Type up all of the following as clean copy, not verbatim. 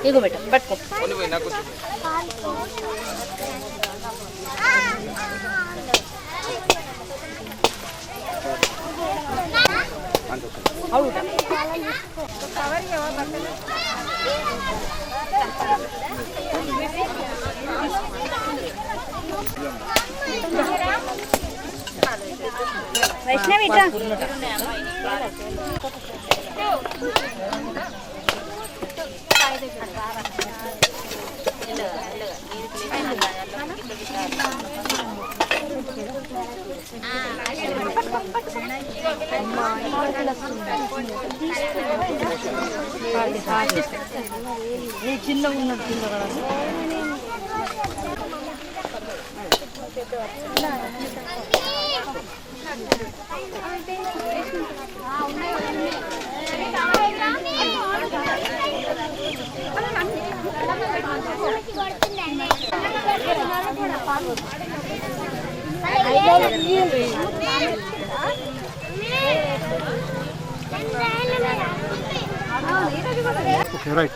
ఇగో బెట పట్టుకో వైష్ణవి చిన్న ఉన్నది right.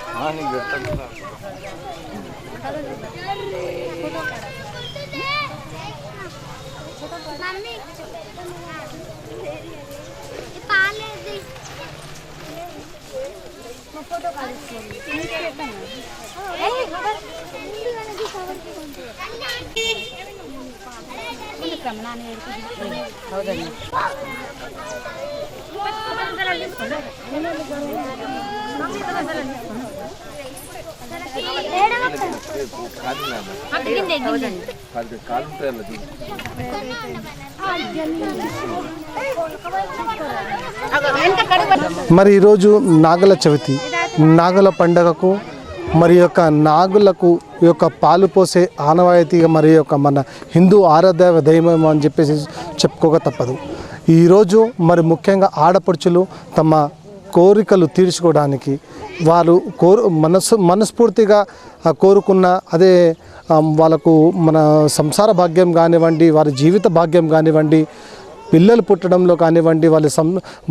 మరి ఈరోజు నాగల చవితి, నాగల పండగకు మరి యొక్క నాగులకు ఈ యొక్క పాలు పోసే ఆనవాయితీగా మరి యొక్క మన హిందూ ఆరాధ్య దైవం అని చెప్పేసి చెప్పుకోక తప్పదు. ఈరోజు మరి ముఖ్యంగా ఆడపడుచులు తమ కోరికలు తీర్చుకోవడానికి వారు మనస్ఫూర్తిగా కోరుకున్న అదే వాళ్ళకు మన సంసార భాగ్యం కానివ్వండి, వారి జీవిత భాగ్యం కానివ్వండి, పిల్లలు పుట్టడంలో కానివ్వండి,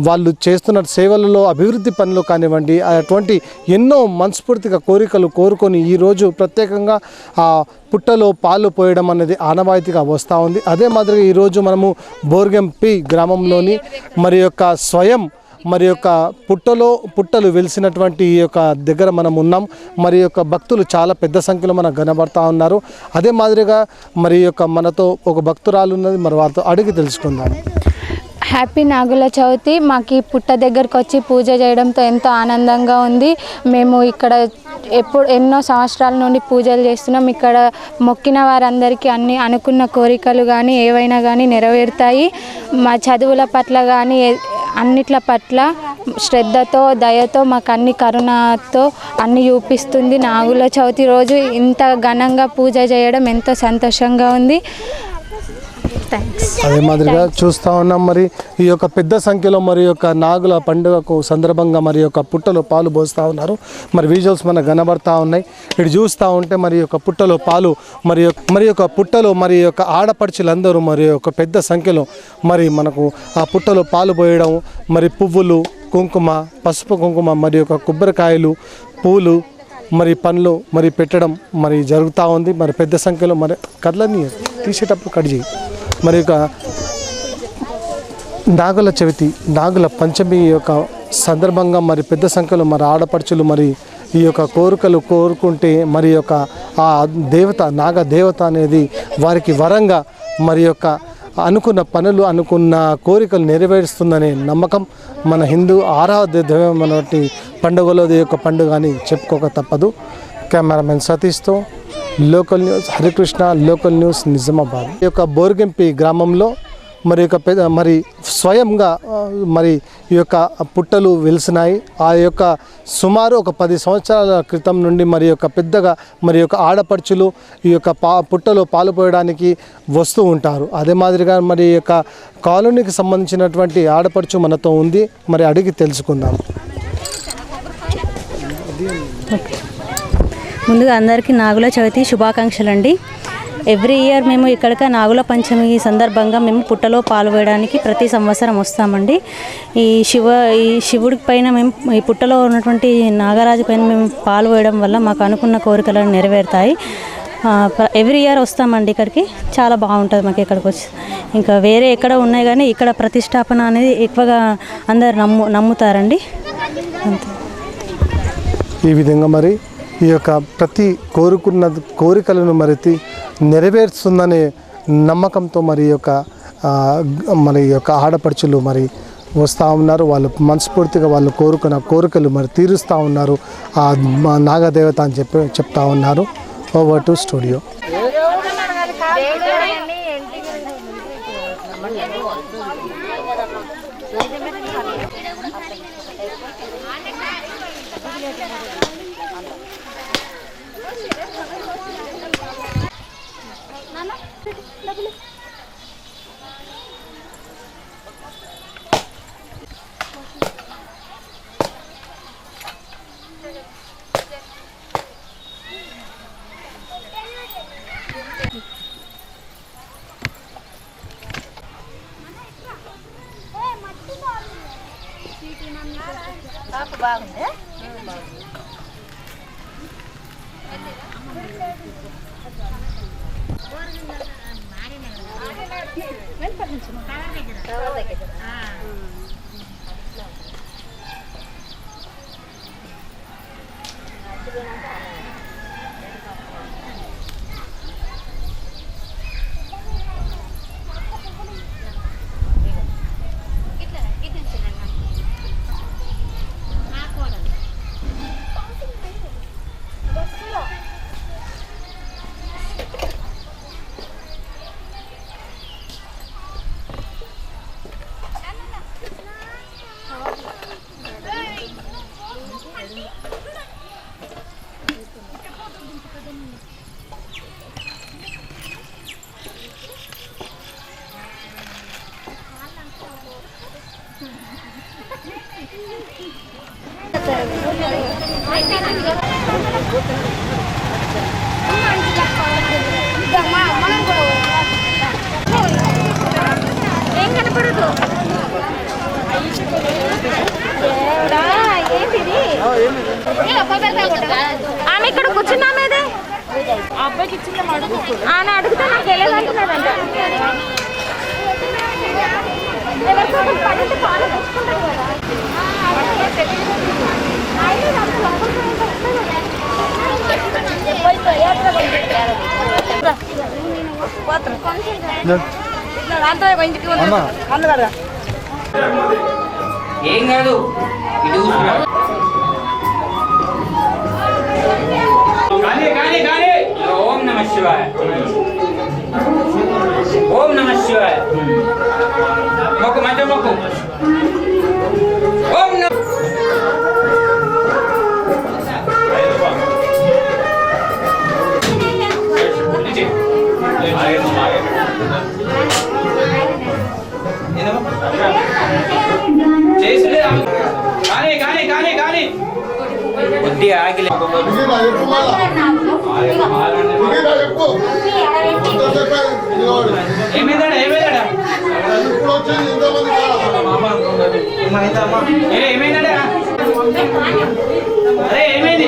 వాళ్ళు చేస్తున్న సేవలలో అభివృద్ధి పనులు కానివ్వండి, అటువంటి ఎన్నో మనస్ఫూర్తిగా కోరికలు కోరుకొని ఈరోజు ప్రత్యేకంగా ఆ పుట్టలో పాలు పోయడం అనేది ఆనవాయితీగా వస్తూ ఉంది. అదే మాదిరిగా ఈరోజు మనము బోర్గంపి గ్రామంలోని మరి యొక్క స్వయం మరి యొక్క పుట్టలు వెలిసినటువంటి ఈ యొక్క దగ్గర మనం ఉన్నాం. మరి యొక్క భక్తులు చాలా పెద్ద సంఖ్యలో మనకు కనబడతా ఉన్నారు. అదే మాదిరిగా మరి యొక్క మనతో ఒక భక్తురాలు ఉన్నది, మరి వారితో అడిగి తెలుసుకుందాం. హ్యాపీ నాగుల చవితి. మాకు ఈ పుట్ట దగ్గరకు వచ్చి పూజ చేయడంతో ఎంతో ఆనందంగా ఉంది. మేము ఇక్కడ ఎన్నో సంవత్సరాల నుండి పూజలు చేస్తున్నాం. ఇక్కడ మొక్కిన వారందరికీ అన్ని అనుకున్న కోరికలు కానీ ఏవైనా కానీ నెరవేరుతాయి. మా చదువుల పట్ల కానీ అన్నిట్ల పట్ల శ్రద్ధతో దయతో మాకు అన్ని కరుణతో అన్ని చూపిస్తుంది. నాగుల చవితి రోజు ఇంత ఘనంగా పూజ చేయడం ఎంతో సంతోషంగా ఉంది. అదే మాదిరిగా చూస్తూ ఉన్నాం. మరి ఈ యొక్క పెద్ద సంఖ్యలో మరి యొక్క నాగుల పండుగకు సందర్భంగా మరి యొక్క పుట్టలో పాలు పోస్తూ ఉన్నారు. మరి విజువల్స్ మనకు కనబడతా ఉన్నాయి. ఇటు చూస్తూ ఉంటే మరి యొక్క పుట్టలో పాలు మరి యొక్క పుట్టలో మరి యొక్క ఆడపడుచులందరూ మరి యొక్క పెద్ద సంఖ్యలో మరి మనకు ఆ పుట్టలో పాలు పోయడం, మరి పువ్వులు, కుంకుమ, పసుపు కుంకుమ, మరి యొక్క కొబ్బరికాయలు, పూలు, మరి పండ్లు మరి పెట్టడం మరి జరుగుతూ ఉంది. మరి పెద్ద సంఖ్యలో మరి కళ్ళని తీసేటప్పుడు కట్ చేయి. మరి యొక్క నాగుల చవితి, నాగుల పంచమి యొక్క సందర్భంగా మరి పెద్ద సంఖ్యలో మరి ఆడపడుచులు మరి ఈ యొక్క కోరికలు కోరుకుంటే మరి యొక్క ఆ దేవత నాగ దేవత అనేది వారికి వరంగా మరి యొక్క అనుకున్న పనులు అనుకున్న కోరికలు నెరవేరుస్తుందనే నమ్మకం. మన హిందూ ఆరాధ్య దైవం అన్నటి పండుగలో యొక్క పండుగ అని చెప్పుకోక తప్పదు. కెమెరామెన్ సతీష్తో local news Harikrishna, local news Nizamabad. ఈ యొక్క బోర్గెంపి గ్రామంలో మరి యొక్క మరి స్వయంగా మరి ఈ యొక్క పుట్టలు వెలిసినాయి. ఆ యొక్క సుమారు ఒక 10 సంవత్సరాల క్రితం నుండి మరి యొక్క పెద్దగా మరి యొక్క ఆడపడుచులు ఈ యొక్క పుట్టలో పాలు పోయడానికి వస్తూ ఉంటారు. అదే మాదిరిగా మరి యొక్క కాలనీకి సంబంధించినటువంటి ఆడపడుచు మనతో ఉంది. మరి అడిగి తెలుసుకుందాం. ముందుగా అందరికీ నాగుల చవితి శుభాకాంక్షలు అండి. ఎవ్రీ ఇయర్ మేము ఇక్కడికి నాగుల పంచమి సందర్భంగా మేము పుట్టలో పాల్గొనడానికి ప్రతి సంవత్సరం వస్తామండి. ఈ శివుడి పైన మేము ఈ పుట్టలో ఉన్నటువంటి నాగరాజు పైన మేము పాల్గొనడం వల్ల మాకు అనుకున్న కోరికలను నెరవేరుతాయి. ఎవ్రీ ఇయర్ వస్తామండి ఇక్కడికి. చాలా బాగుంటుంది మాకు ఇక్కడికి వచ్చి. ఇంకా వేరే ఎక్కడ ఉన్నాయి కానీ ఇక్కడ ప్రతిష్టాపన అనేది ఎక్కువగా అందరు నమ్ముతారండి. అంతే. ఈ విధంగా మరి ఈ యొక్క ప్రతి కోరుకున్న కోరికలను మరి నెరవేరుస్తుందనే నమ్మకంతో మరి యొక్క ఆడపడుచులు మరి వస్తూ ఉన్నారు. వాళ్ళు మనస్ఫూర్తిగా వాళ్ళు కోరుకున్న కోరికలు మరి తీరుస్తూ ఉన్నారు. ఆ నాగదేవత అని చెప్తా ఉన్నారు. Over to studio. బాగుంది. ఏం కనపడదు. ఆమె ఇక్కడ కూర్చున్నామేదే అబ్బాయికి ఇచ్చిందా అని అడిగితే నాకు తెలియదు అంటున్నాడంట. ఎవరితో పడింది పాలు తెచ్చుకుంటారు కదా. అన్న ఏం కాదు ఇది చూస్తున్నా ఓం నమ శివాయ ఓం నమ శివాయ మొక్కు మంచి మొక్కు ఓం నమ కానీ కొద్దిగా ఆగిలే ఏమైందా ఏమైందా అరే ఏమైంది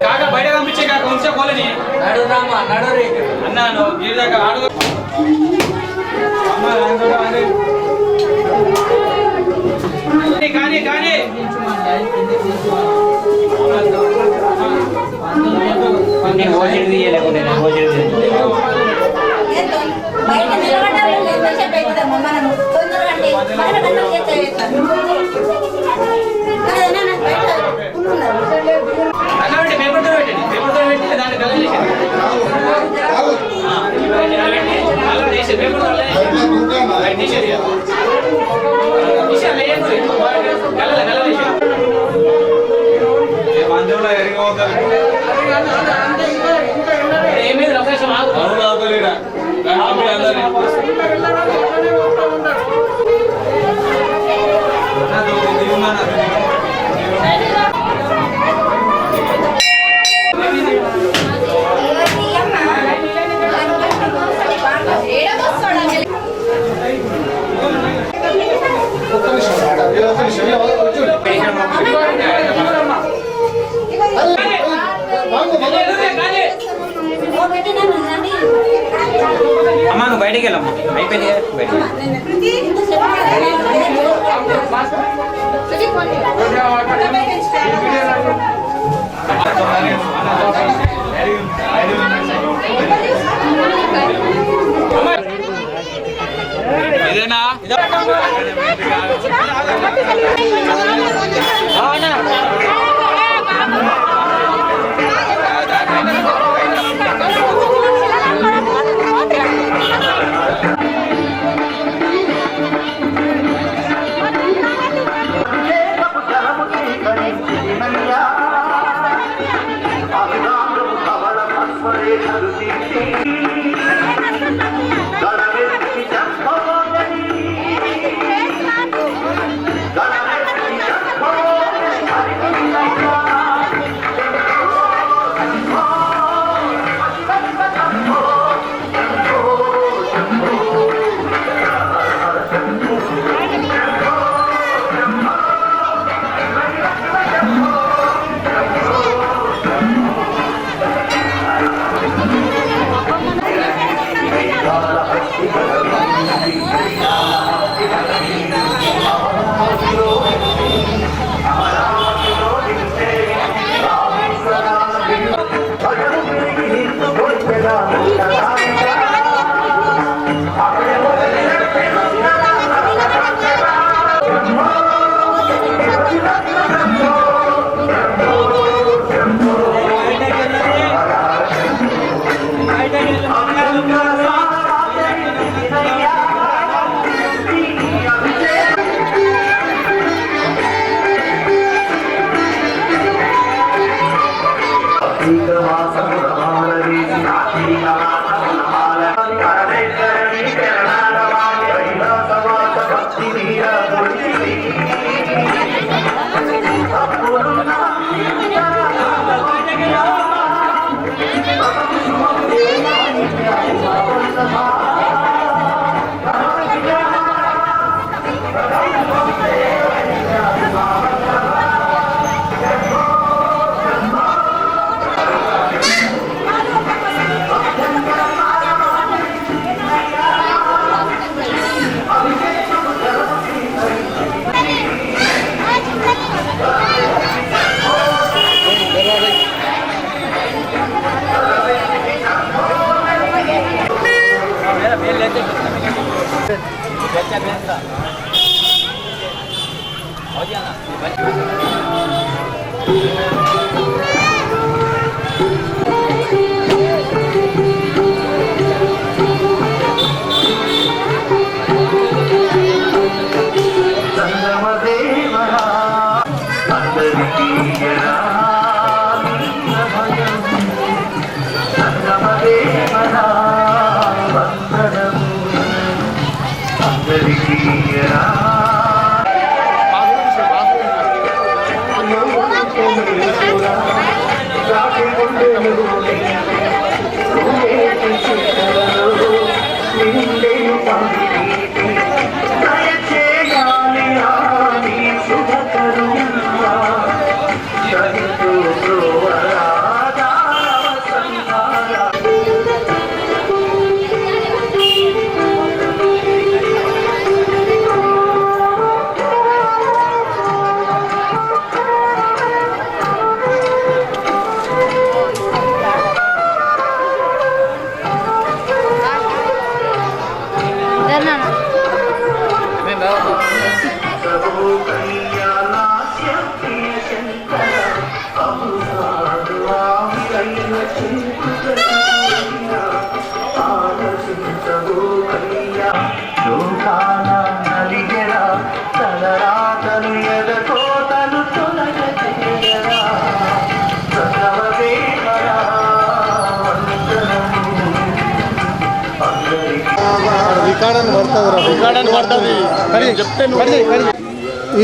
కాక బయట పంపించే కాక ఉంచే కోలని నడు అన్నాను గిరిదాకా ఆడు కానీ నేను భోజనం తీయలేకుండా అన్నబెట్టి పేపర్తో పెట్టండి పెట్టి దాన్ని కలర్ చేసి పేపర్ ఏమేది అవకాశం అమ్మా నువ్వు బయటికి వెళ్ళమ్మా అయిపోయింది ఇదేనా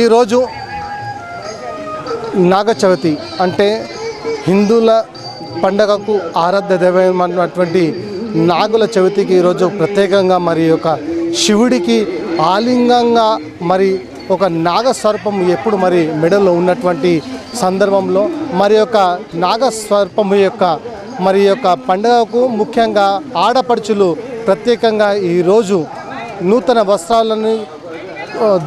ఈరోజు నాగ చవితి అంటే హిందువుల పండగకు ఆరాధ్య దైవమైనటువంటి నాగుల చవితికి ఈరోజు ప్రత్యేకంగా మరి యొక్క శివుడికి ఆలింగంగా మరి ఒక నాగస్వరూపం ఎప్పుడు మరి మెడలో ఉన్నటువంటి సందర్భంలో మరి యొక్క నాగస్వరూపం యొక్క మరి యొక్క పండుగకు ముఖ్యంగా ఆడపడుచులు ప్రత్యేకంగా ఈరోజు నూతన వస్త్రాలను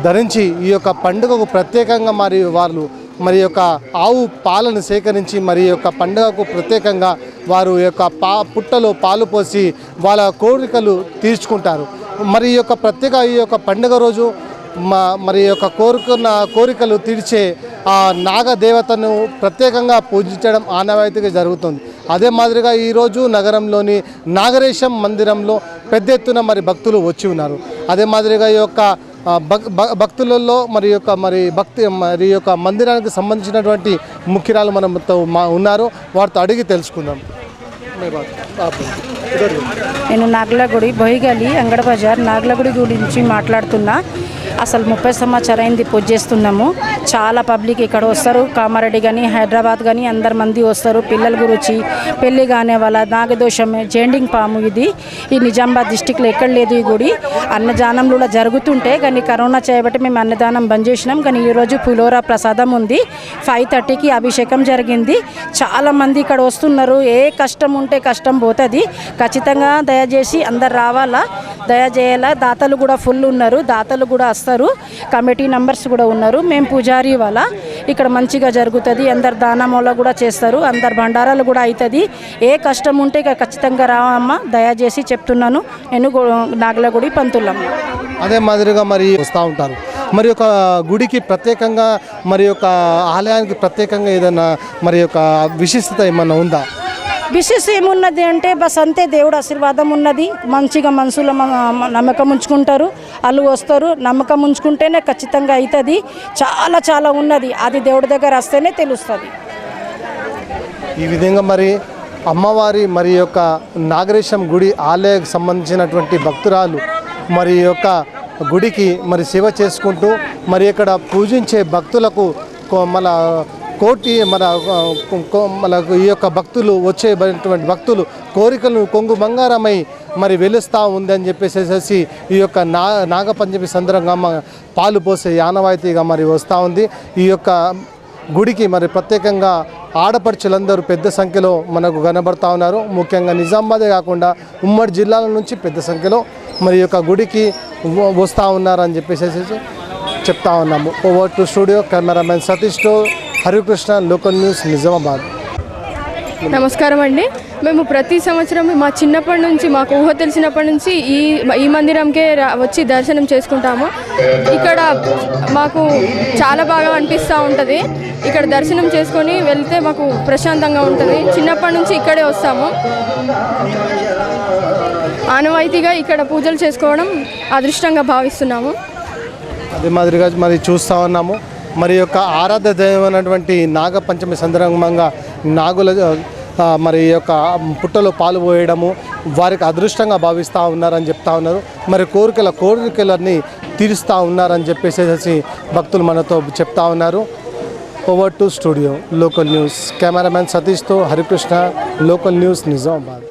ధరించి ఈ యొక్క పండుగకు ప్రత్యేకంగా మరి వాళ్ళు మరి యొక్క ఆవు పాలను సేకరించి మరి యొక్క పండుగకు ప్రత్యేకంగా వారు యొక్క పుట్టలో పాలు పోసి వాళ్ళ కోరికలు తీర్చుకుంటారు. మరి ఈ యొక్క ప్రత్యేక ఈ యొక్క పండుగ రోజు మరి యొక్క కోరికలు తీర్చే ఆ నాగదేవతను ప్రత్యేకంగా పూజించడం ఆనవాయితీగా జరుగుతుంది. అదే మాదిరిగా ఈరోజు నగరంలోని నాగరేశం మందిరంలో పెద్ద ఎత్తున మరి భక్తులు వచ్చి ఉన్నారు. అదే మాదిరిగా ఈ యొక్క భక్తులలో మరి యొక్క మందిరానికి సంబంధించినటువంటి ముఖ్యురాలు మనతో ఉన్నారు, వారితో అడిగి తెలుసుకుందాం. నేను నాగలగుడి బొయ్యగలి అంగడ బజార్ నాగలగుడి గురించి మాట్లాడుతున్నా. అసలు 30 సంవత్సరాలు అయింది పూజ చేస్తున్నాము. చాలా పబ్లిక్ ఇక్కడ వస్తారు, కామారెడ్డి కానీ హైదరాబాద్ కానీ అందరు మంది వస్తారు. పిల్లల గురించి పెళ్ళి కానే వాళ్ళ నాగదోషం జెండింగ్ పాము ఇది ఈ నిజామాబాద్ డిస్టిక్లో ఎక్కడ లేదు. ఈ గుడి అన్నదానంలో కూడా జరుగుతుంటే కానీ కరోనా చేయబట్టి మేము అన్నదానం బంద్ చేసినాం. కానీ ఈరోజు పులిహోర ప్రసాదం ఉంది. 5:30కి అభిషేకం జరిగింది. చాలామంది ఇక్కడ వస్తున్నారు. ఏ కష్టం ఉంటే కష్టం పోతుంది. ఖచ్చితంగా దయచేసి అందరు రావాలా, దయచేయాలా. దాతలు కూడా ఫుల్ ఉన్నారు, దాతలు కూడా వస్తారు, కమిటీ మెంబర్స్ కూడా ఉన్నారు. మేము పూజారి వాళ్ళ ఇక్కడ మంచిగా జరుగుతుంది. అందరు దానమూల కూడా చేస్తారు, అందరు బండారాలు కూడా అవుతుంది. ఏ కష్టం ఉంటే ఇక ఖచ్చితంగా రావమ్మ, దయచేసి చెప్తున్నాను. నేను నాగలగుడి పంతులమ్మ. అదే మాదిరిగా మరి వస్తూ ఉంటారు. మరి యొక్క గుడికి ప్రత్యేకంగా మరి యొక్క ఆలయానికి ప్రత్యేకంగా ఏదైనా మరి యొక్క విశిష్టత ఏమన్నా ఉందా? విశేష ఏమున్నది అంటే బస్ అంతే, దేవుడు ఆశీర్వాదం ఉన్నది. మంచిగా మనసులో నమ్మకం ఉంచుకుంటారు, వాళ్ళు వస్తారు. నమ్మకం ఉంచుకుంటేనే ఖచ్చితంగా అవుతుంది. చాలా చాలా ఉన్నది, అది దేవుడి దగ్గర వస్తేనే తెలుస్తుంది. ఈ విధంగా మరి అమ్మవారి మరి యొక్క నాగరేశం గుడి ఆలయానికి సంబంధించినటువంటి భక్తురాలు మరి యొక్క గుడికి మరి సేవ చేసుకుంటూ మరి ఇక్కడ పూజించే భక్తులకు మన ఈ యొక్క భక్తులు వచ్చేటువంటి భక్తులు కోరికలను కొంగు బంగారమై మరి వెలుస్తూ ఉంది అని చెప్పేసి ఈ యొక్క నాగపంచమి సందర్భంగా పాలు పోసే ఆనవాయితీగా మరి వస్తూ ఉంది. ఈ యొక్క గుడికి మరి ప్రత్యేకంగా ఆడపడుచులందరూ పెద్ద సంఖ్యలో మనకు కనబడతా ఉన్నారు. ముఖ్యంగా నిజామాబాదే కాకుండా ఉమ్మడి జిల్లాల నుంచి పెద్ద సంఖ్యలో మరి యొక్క గుడికి వస్తూ ఉన్నారని చెప్పేసి చెప్తా ఉన్నాము. ఓవర్ టు స్టూడియో, కెమెరామెన్ సతీష్తో హరికృష్ణ, లోకల్ న్యూస్, నిజామాబాద్. నమస్కారం అండి. మేము ప్రతి సంవత్సరం మా చిన్నప్పటి నుంచి మాకు ఊహ తెలిసినప్పటి నుంచి ఈ మందిరంకే వచ్చి దర్శనం చేసుకుంటాము. ఇక్కడ మాకు చాలా బాగా అనిపిస్తూ ఉంటుంది. ఇక్కడ దర్శనం చేసుకొని వెళ్తే మాకు ప్రశాంతంగా ఉంటుంది. చిన్నప్పటి నుంచి ఇక్కడే వస్తాము. ఆనవాయితీగా ఇక్కడ పూజలు చేసుకోవడం అదృష్టంగా భావిస్తున్నాము. అదే మాదిరిగా మరి చూస్తూ ఉన్నాము. మరి యొక్క ఆరాధ్య దైవం అయినటువంటి నాగపంచమి సందర్భంగా నాగుల మరి యొక్క పుట్టలో పాలు పోయడము వారికి అదృష్టంగా భావిస్తూ ఉన్నారని చెప్తా ఉన్నారు. మరి కోరికలన్నీ తీరుస్తూ ఉన్నారని చెప్పేసి భక్తులు మనతో చెప్తా ఉన్నారు. Over to studio local news cameraman సతీష్తో హరికృష్ణ, లోకల్ న్యూస్ నిజామాబాద్.